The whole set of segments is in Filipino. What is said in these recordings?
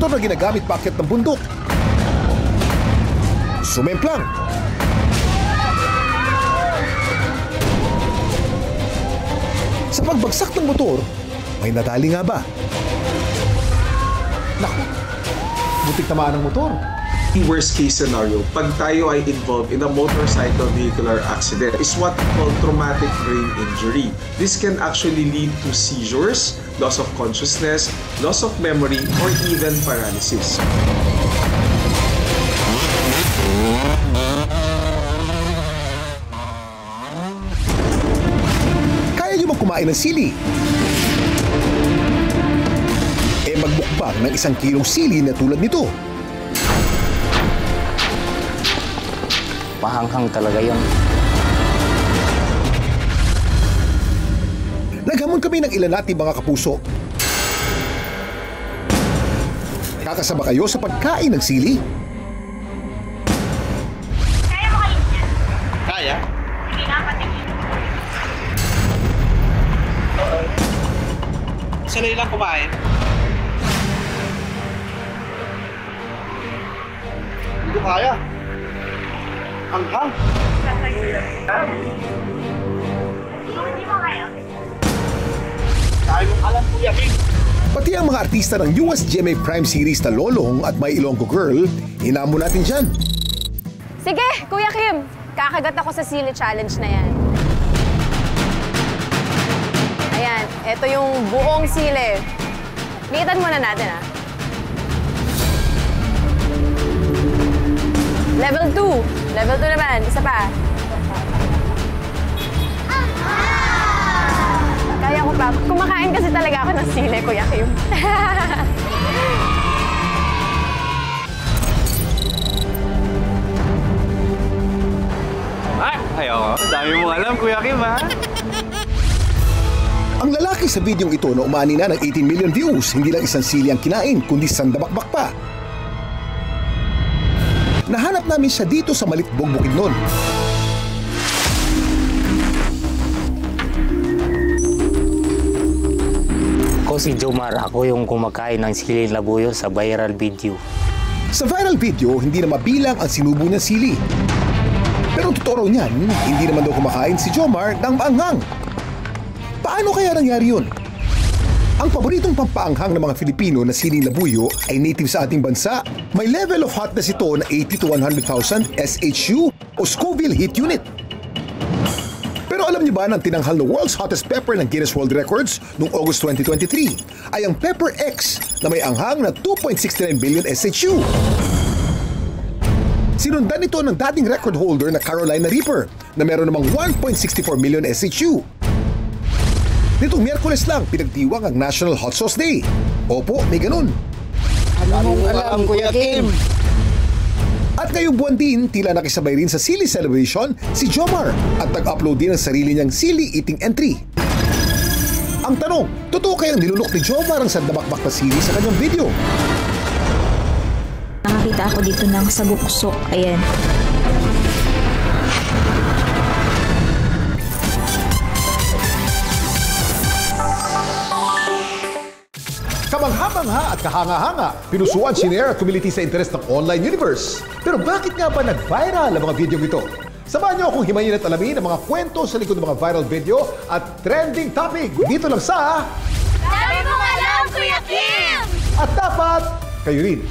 motor na ginagamit paakyat ng bundok. Sumemplang. Sa pagbagsak ng motor, may nadali nga ba? Naku, butik tamaan ng motor. Worst case scenario, pag tayo ay involved in a motorcycle vehicular accident is what we call traumatic brain injury. This can actually lead to seizures, loss of consciousness, loss of memory, or even paralysis. Kaya niyo bang kumain ng sili? Magmukbang ng 1 kilong sili na tulad nito. Pahanghang talaga yun. Naghamon kami ng ilan nating mga kapuso. Kakasama kayo sa pagkain ng sili? Kaya mo kayo niya? Kaya? Sige nga, patingin. Sanay lang kumain. Hindi ko kaya. Hanghang. Hindi mo kaya. Kaya mo alam, Kuya King. Pati ang mga artista ng US GMA Prime Series na Lolong at May Ilonggo Girl, hinamo natin dyan. Sige, Kuya Kim. Kakagat ako sa sili challenge na yan. Ayan, ito yung buong sili. Likitan muna natin, ah. Level 2. Level 2 naman. Isa pa. Kaya ko pa. Kumakain kasi talaga ako ng sili, Kuya Kim. Ayoko. Dami mong alam, Kuya Kim, ha? Ang lalaki sa videong ito na umani na ng 18 million views, hindi lang isang sili ang kinain, kundi sandabakbak pa. Nahanap namin siya dito sa Malitbog, Bukidnon. Ako si Jomar, ako yung kumakain ng siling labuyo sa viral video. Sa viral video, hindi na mabilang ang sinubo niyang sili. Pero totoo raw niyan, hindi naman daw kumakain si Jomar ng maanghang. Paano kaya nangyari yun? Ang paboritong pampaanghang ng mga Filipino na siling labuyo ay native sa ating bansa. May level of hotness ito na 80 to 100,000 SHU o Scoville Heat Unit. Pero alam niyo ba na tinanghal na world's hottest pepper ng Guinness World Records noong August 2023 ay ang Pepper X na may anghang na 2.69 billion SHU. Sinundan ito ng dating record holder na Carolina Reaper na meron namang 1.64 million SHU. Nitong Miyerkules lang, pinagdiwang ang National Hot Sauce Day. Opo, may ganun. Ano mong alam, Kuya Kim? At ngayong buwan din, tila nakisabay rin sa Sili Celebration si Jomar at nag-upload din ang sarili niyang Sili Eating Entry. Ang tanong, totoo kayang nilunok ni Jomar ang sandabakbak na sili sa kanyang video? Nakakita ako dito ng saguksok. Ayan. Kamangha-mangha at kahanga-hanga, pinusuan, sinare at kumiliti sa interes ng online universe. Pero bakit nga ba nag-viral ang mga video ito? Samahan niyo akong himayin at alamin ang mga kwento sa likod ng mga viral video at trending topic dito lang sa... Dami mong alam, Kuya Kim! At dapat, kayo rin.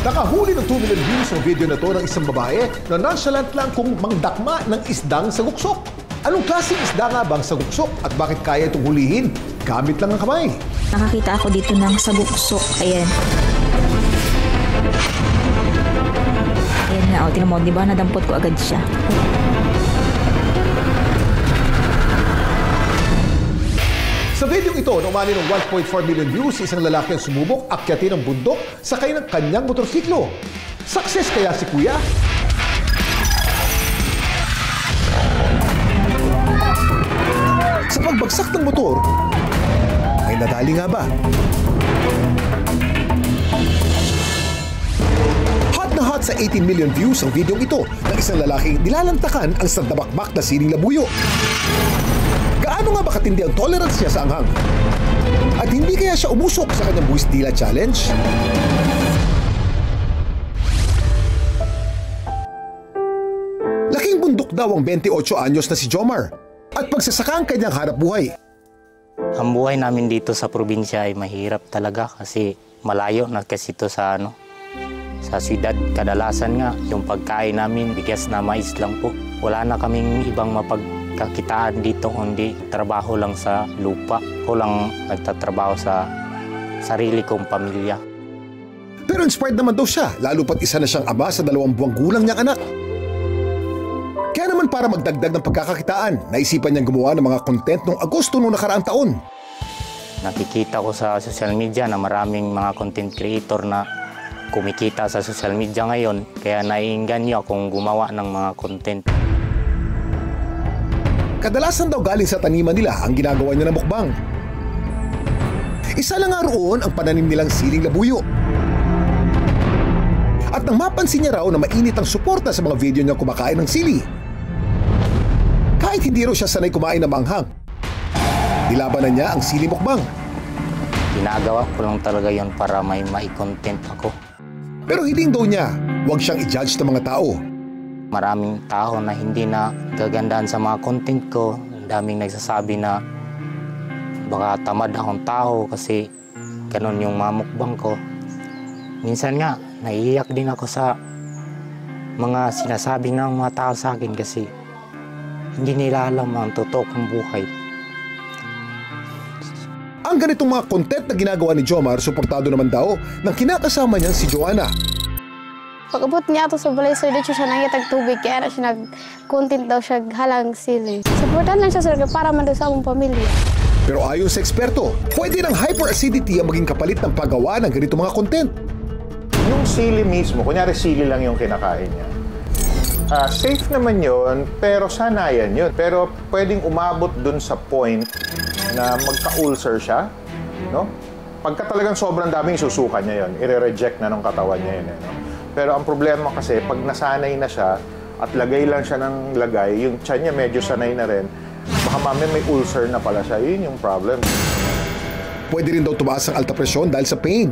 Nakahuli ng 2 million views ang video na to ng isang babae na nonchalant lang kung mangdakma ng isdang saguksok. Anong klaseng isda nga bang saguksok at bakit kaya itong hulihin? Gamit lang ang kamay. Nakakita ako dito ng saguksok. Ayan. Ayan nga, o, tingnan mo, di ba? Nadampot ko agad siya. Sa video ito, na umani ng 1.4 million views, isang lalaki ang sumubok akyatin ang bundok sakay ng kanyang motorsiklo. Success kaya si Kuya? Sa pagbagsak ng motor, ay nadali nga ba? Hot na hot sa 18 million views ang video ito ng isang lalaking nilalantakan ang sandabakbak na siling labuyo. Gaano nga ba katindi ang tolerance niya sa anghang? At hindi kaya siya umusok sa kanyang buwis dila challenge? Malaking bundok daw ang 28 anyos na si Jomar at pagsasaka ang kanyang hanap buhay. Ang buhay namin dito sa probinsya ay mahirap talaga kasi malayo na kasi ito sa sa siyudad. Kadalasan nga yung pagkain namin bigas na mais lang po. Wala na kaming ibang mapagkakitaan dito kundi trabaho lang sa lupa. Ako lang nagtatrabaho sa sarili kong pamilya. Pero inspired naman daw siya, lalo pat isa na siyang ama sa 2 buwang gulang niyang anak. Kaya naman para magdagdag ng pagkakakitaan, naisipan niyang gumawa ng mga content noong Agosto noong nakaraang taon. Nakikita ko sa social media na maraming mga content creator na kumikita sa social media ngayon. Kaya naiinganyo akong gumawa ng mga content. Kadalasan daw galing sa taniman nila ang ginagawa niya ng mukbang. Isa lang nga roon ang pananim nilang siling labuyo. At nang mapansin niya raw na mainit ang suporta sa mga video niya kumakain ng sili. Kahit hindi raw siya sanay kumain ng manghang, nilabanan niya ang sili mukbang. Ginagawa ko lang talaga yon para may mai-content ako. Pero hiling daw niya, huwag siyang i-judge ng mga tao. Maraming tao na hindi na gagandahan sa mga content ko. Daming nagsasabi na baka tamad akong tao kasi ganun yung mga mukbang ko. Minsan nga, naiiyak din ako sa mga sinasabi ng mga tao sa akin kasi hindi nila alam ang totoo kong buhay. Ang ganitong mga content na ginagawa ni Jomar, suportado naman daw ng kinakasama niyang si Joanna. Pag-abot niya ito sa balay, sir, dito siya nangitag tubig, kaya na siya nag-content daw siya halang sili. Supportan lang siya, sir, para man daw sa among pamilya. Pero ayon sa eksperto, pwede ng hyperacidity ang maging kapalit ng paggawa ng ganitong mga content. Yung sili mismo, kunyari sili lang yung kinakain niya. Safe naman yun, pero sanayan yun. Pero pwedeng umabot dun sa point na magka-ulcer siya, no? Pagka talagang sobrang daming susuka niya yun, i-reject na ng katawan niya yun. No? Pero ang problema kasi, pag nasanay na siya at lagay lang siya ng lagay, yung tiyan niya medyo sanay na rin, baka mamaya may ulcer na pala siya, yun yung problem. Pwede rin daw tumaas ang alta presyon dahil sa pain.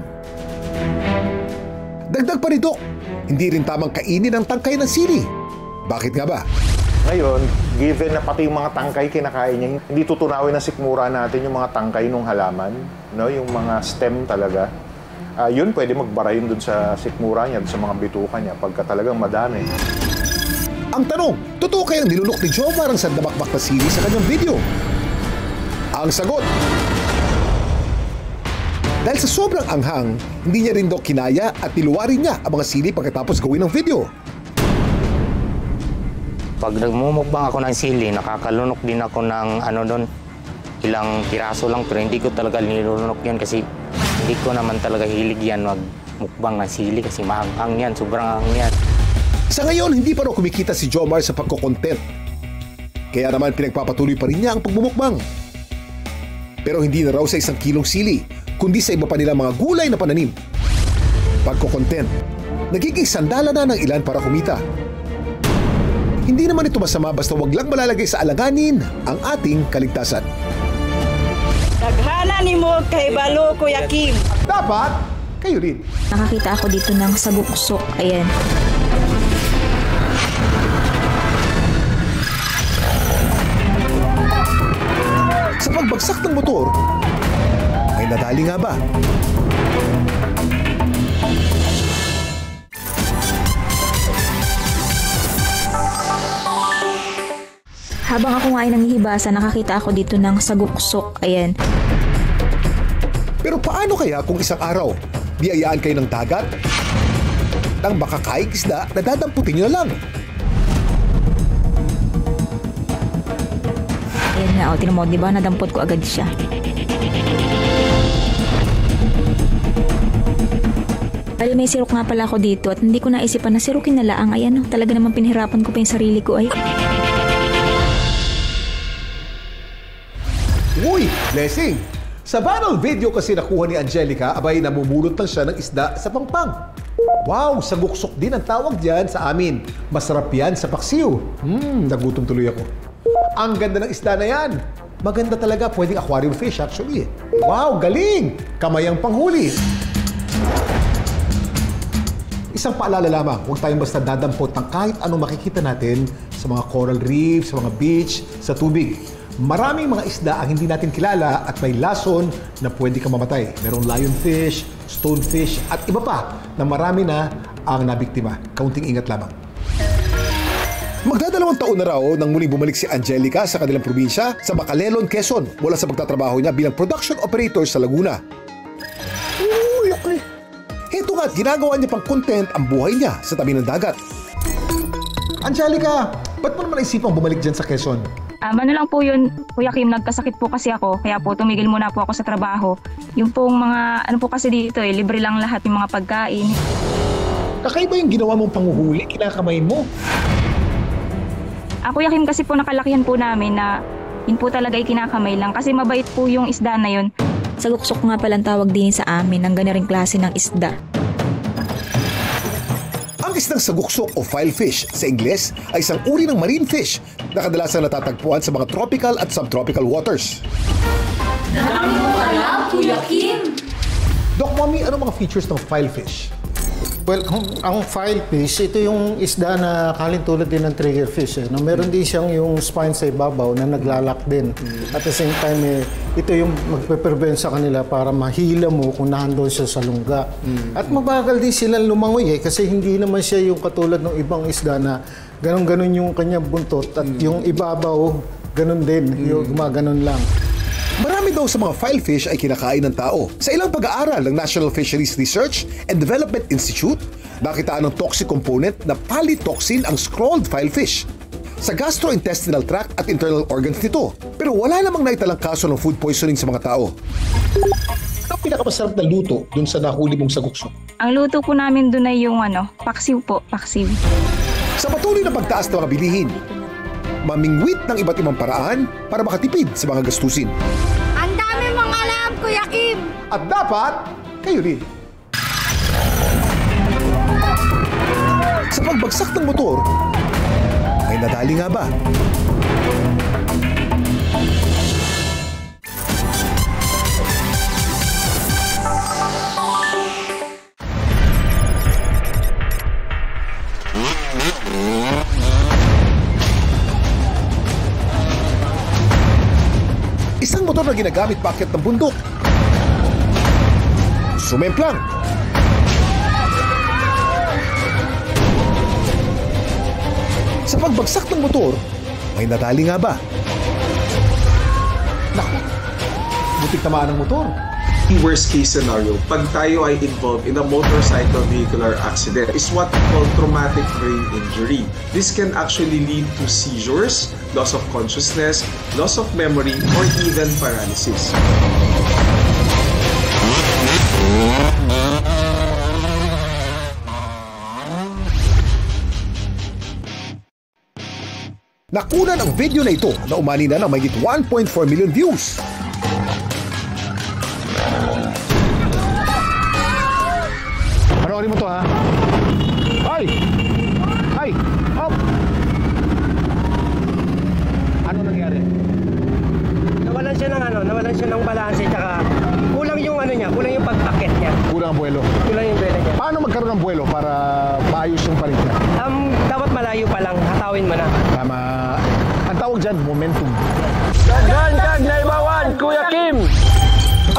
Dagdag pa rin, Dok, hindi rin tamang kainin ang tangkay ng sili. Bakit nga ba? Ngayon, given na pati yung mga tangkay kinakain niya, hindi tutunawin ng sikmura natin yung mga tangkay ng halaman, no? Yung mga stem talaga. Yun, pwede magbara yun dun sa sikmura niya, dun sa mga bituka niya, pagka talagang madami. Ang tanong, totoo kayang nilunok ni Jomar ang sandabakbak na sili sa kanyang video? Ang sagot, dahil sa sobrang anghang, hindi niya rin daw kinaya at niluwarin niya ang mga sili pagkatapos gawin ng video. Pag nagmumukbang ako ng sili, nakakalunok din ako ng ilang piraso lang, pero hindi ko talaga nilunok yan kasi hindi ko naman talaga hilig yan magmukbang ng sili kasi mahanghang yan, sobrang anghang yan. Sa ngayon, hindi pa raw kumikita si Jomar sa pagko-content. Kaya naman pinagpapatuloy pa rin niya ang pagmumukbang. Pero hindi na raw sa 1 kilong sili, kundi sa iba pa nilang mga gulay na pananim. Pagko-content, nagiging sandala na ng ilan para kumita. Hindi naman ito masama basta wag lang malalagay sa alanganin ang ating kaligtasan. Daghana nimo kay balo, Kuya Kim. Dapat, kayo rin. Nakakita ako dito ng saguksok. Ayan. Sa pagbagsak ng motor, ay nadali nga ba? Habang ako nga ay nanghihibasa, nakakita ako dito ng saguksok. Ayan. Pero paano kaya kung isang araw, biyayaan kayo ng dagat? Nang makakaing isda, nadadamputin nyo na lang. Ayan nga, tinan mo, diba? Nadampot ko agad siya. Bali, may sirok nga pala ako dito at hindi ko naisipan na sirukin na laang. Ayan, talaga naman pinahirapan ko pa yung sarili ko ay. Uy, blessing! Sa viral video kasi nakuha ni Angelica, abay namumulot lang siya ng isda sa pangpang. Wow, saguksok din ang tawag dyan sa amin. Masarap yan sa paksiw. Nagutom tuloy ako. Ang ganda ng isda na yan. Maganda talaga, pwedeng aquarium fish actually. Wow, galing! Kamayang panghuli. Isang paalala lamang, huwag tayong basta dadampot ng kahit anong makikita natin sa mga coral reef, sa mga beach, sa tubig. Maraming mga isda ang hindi natin kilala at may lason na pwede kang mamatay. Merong lionfish, stonefish at iba pa na marami na ang nabiktima. Kaunting ingat lamang. Magdadalawang taon na raw nang muling bumalik si Angelica sa kanilang probinsya sa Bacalelon, Quezon mula sa pagtatrabaho niya bilang production operator sa Laguna. Uy, okay. Ito nga't ginagawa niya pang content ang buhay niya sa tabi ng dagat. Angelica, ba't mo naman naisipang bumalik dyan sa Quezon? Ano lang po yun, Kuya Kim, nagkasakit po kasi ako, kaya po tumigil muna po ako sa trabaho. Yung pong mga, ano po kasi dito libre lang lahat yung mga pagkain. Kakaiba yung ginawa mong panguhuli, kinakamay mo. Kuya Kim, kasi po nakalakihan po namin na yun po talaga ay kinakamay lang kasi mabait po yung isda na yun. Saguksok nga palang tawag din sa amin ng ganaring klase ng isda. Ang isdang saguksok o filefish sa Ingles ay isang uri ng marine fish na kadalasan natatagpuan sa mga tropical at subtropical waters. Dami mo alam, Kuya Kim! Doc Mommy, ano mga features ng filefish? Well, ang filefish, ito yung isda na kalintulad din ng triggerfish. No? Meron din siyang yung spine sa ibabaw na naglalak din. At the same time, ito yung magpe-prevent sa kanila para mahila mo kung nahandon siya sa lungga. At mabagal din silang lumangoy kasi hindi naman siya yung katulad ng ibang isda na ganon-ganon yung kanyang buntot at yung ibabaw, ganon din, yung gumaganon lang. Marami daw sa mga filefish ay kinakain ng tao. Sa ilang pag-aaral ng National Fisheries Research and Development Institute, nakitaan ng toxic component na polytoxin ang scrolled filefish sa gastrointestinal tract at internal organs nito. Pero wala namang naitalang kaso ng food poisoning sa mga tao. Ano ang pinakamasarap na luto dun sa nahuli mong saguksok? Ang luto po namin dun ay yung paksiw po, paksiw. Sa patuloy na pagtaas ng mga bilihin, mamingwit ng iba't ibang paraan para makatipid sa mga gastusin. Ang dami mong alam, Kuya Kim! At dapat, kayo rin. Sa pagbagsak ng motor, ay nadali nga ba? Isang motor na ginagamit paakyat ng bundok. Sumemplang. Sa pagbagsak ng motor, may nadali nga ba? Naku, butik tamaan ng motor. Worst case scenario, pag tayo ay involved in a motorcycle vehicular accident is what we call traumatic brain injury. This can actually lead to seizures, loss of consciousness, loss of memory, or even paralysis. Nakunan ang video na ito na umani na ng mahigit 1.4 million views. Panoorin mo to ha. Ay! Ay! Hop! Ano nangyari? Nawalan siya ng balanse tsaka kulang yung kulang yung pag-akit niya. Kulang ang buwelo. Kulang yung buwelo niya. Paano magkaroon ng buwelo para maayos yung palit niya? Dapat malayo pa lang, hatawin mo na. Tama. Ang tawag dyan, momentum. Daghan kag naibawan, Kuya Kim!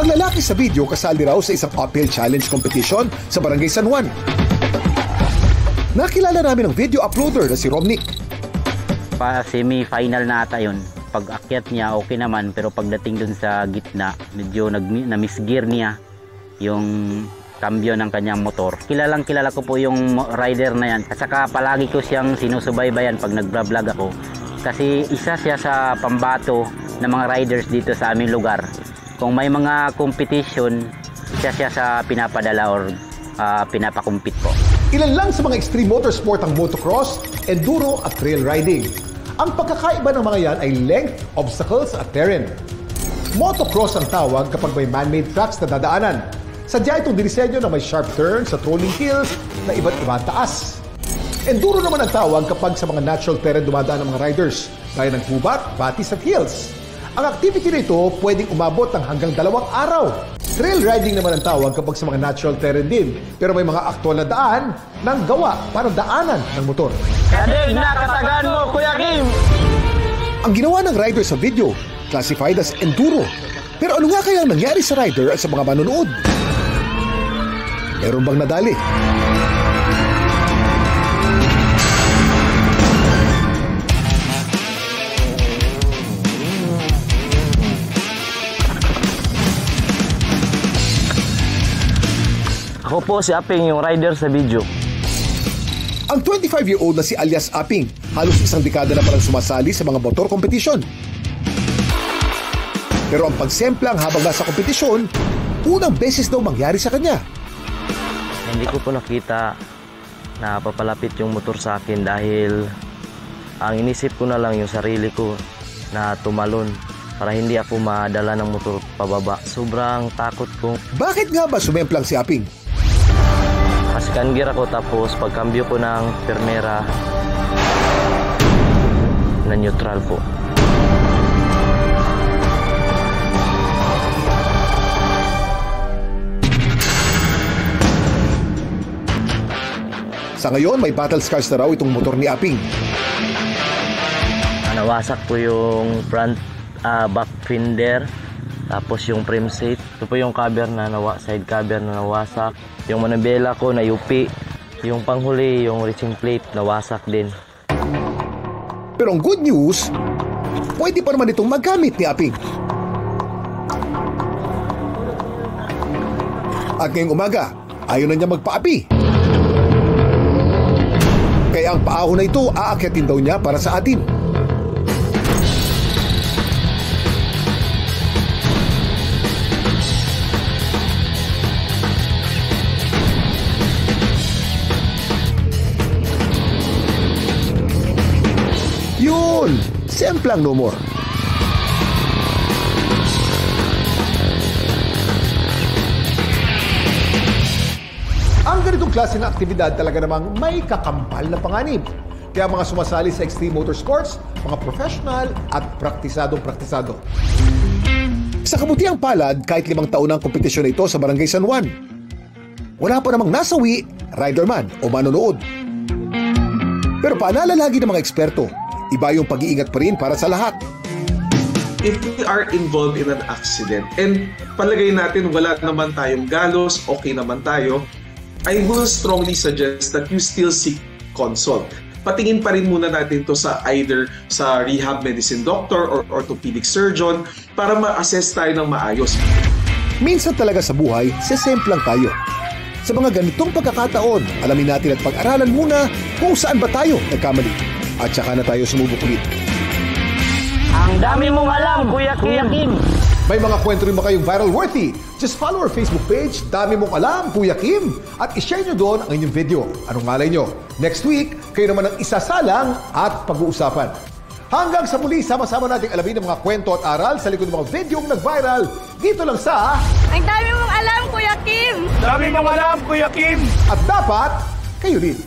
Ang lalaki sa video kasali raw sa isang uphill challenge competition sa Barangay San Juan. Nakilala namin ang video uploader na si Romnick. Semi-final na ata yun. Pag akyat niya okay naman, pero pagdating dun sa gitna medyo na-misgear niya yung kambyo ng kanyang motor. Kilala ko po yung rider na yan. At saka palagi ko siyang sinusubaybayan pag nag-vlog ako. Kasi isa siya sa pambato ng mga riders dito sa aming lugar. Kung may mga competition, siya sa pinapadala or pinapakumpit po. Ilan lang sa mga extreme motorsport ang motocross, enduro at trail riding. Ang pagkakaiba ng mga yan ay length, obstacles at terrain. Motocross ang tawag kapag may man-made tracks na dadaanan. Sadya itong dinisenyo na may sharp turns sa rolling hills na iba't ibang taas. Enduro naman ang tawag kapag sa mga natural terrain dumadaan ng mga riders, gaya ng gubat, batis at hills. Ang activity na ito pwedeng umabot ng hanggang 2 araw. Trail riding naman ang tawag kapag sa mga natural terrain din. Pero may mga aktwal na daan ng gawa para daanan ng motor. Kadig na katagan mo, Kuya Kim! Ang ginawa ng rider sa video, classified as enduro. Pero ano nga kaya ang nangyari sa rider at sa mga manonood? Meron bang nadali? Ako po si Aping, yung rider sa video. Ang 25-year-old na si alias Aping, halos isang dekada na palang sumasali sa mga motor competition. Pero ang pagsemplang habang nasa kompetisyon, unang beses daw mangyari sa kanya. Hindi ko po nakita na papalapit yung motor sa akin dahil ang inisip ko na lang yung sarili ko na tumalon para hindi ako madala ng motor pababa. Sobrang takot ko. Bakit nga ba sumemplang si Aping? Second gear ako tapos pagkambyo ko ng permera na neutral po. Sa ngayon, may battle scars na raw itong motor ni Aping. Nawasak po yung front back fender, tapos yung frame seat. Ito po yung cover na side cover na nawasak. Yung manabela ko na yupi. Yung panghuli, yung racing plate, nawasak din. Pero ang good news, pwede pa naman itong magamit ni Aping. At ngayong umaga, ayaw na niya magpaapi. Kaya ang paahon na ito, aakyatin daw niya para sa atin. Yun! Semplang no more. Ang ganitong klase ng aktibidad talaga namang may kakampal na panganib. Kaya mga sumasali sa extreme motorsports, mga professional at praktisado. Sa kabutiang palad, kahit 5 taon ang kompetisyon na ito sa Barangay San Juan. Wala pa namang nasawi, rider man o manonood. Pero paalala lagi ng mga eksperto, iba yung pag-iingat pa rin para sa lahat. If we are involved in an accident and palagay natin wala naman tayong galos, okay naman tayo, I will strongly suggest that you still seek consult. Patingin pa rin muna natin to sa either sa rehab medicine doctor or orthopedic surgeon para ma-assess tayo ng maayos. Minsan talaga sa buhay, sesemplang tayo. Sa mga ganitong pagkakataon, alamin natin at pag-aralan muna kung saan ba tayo nagkamali. At saka na tayo sumubok ulit. Ang dami mong alam, Kuya Kim! May mga kwento rin ba kayong viral worthy? Just follow our Facebook page, Dami Mong Alam, Kuya Kim. At ishare nyo doon ang inyong video. Anong malay nyo? Next week, kayo naman ang isasalang at pag-uusapan. Hanggang sa muli, sama-sama nating alamin ang mga kwento at aral sa likod ng mga videong nag-viral. Dito lang sa... Ang dami mong alam, Kuya Kim! Dami mong alam, Kuya Kim! At dapat, kayo rin.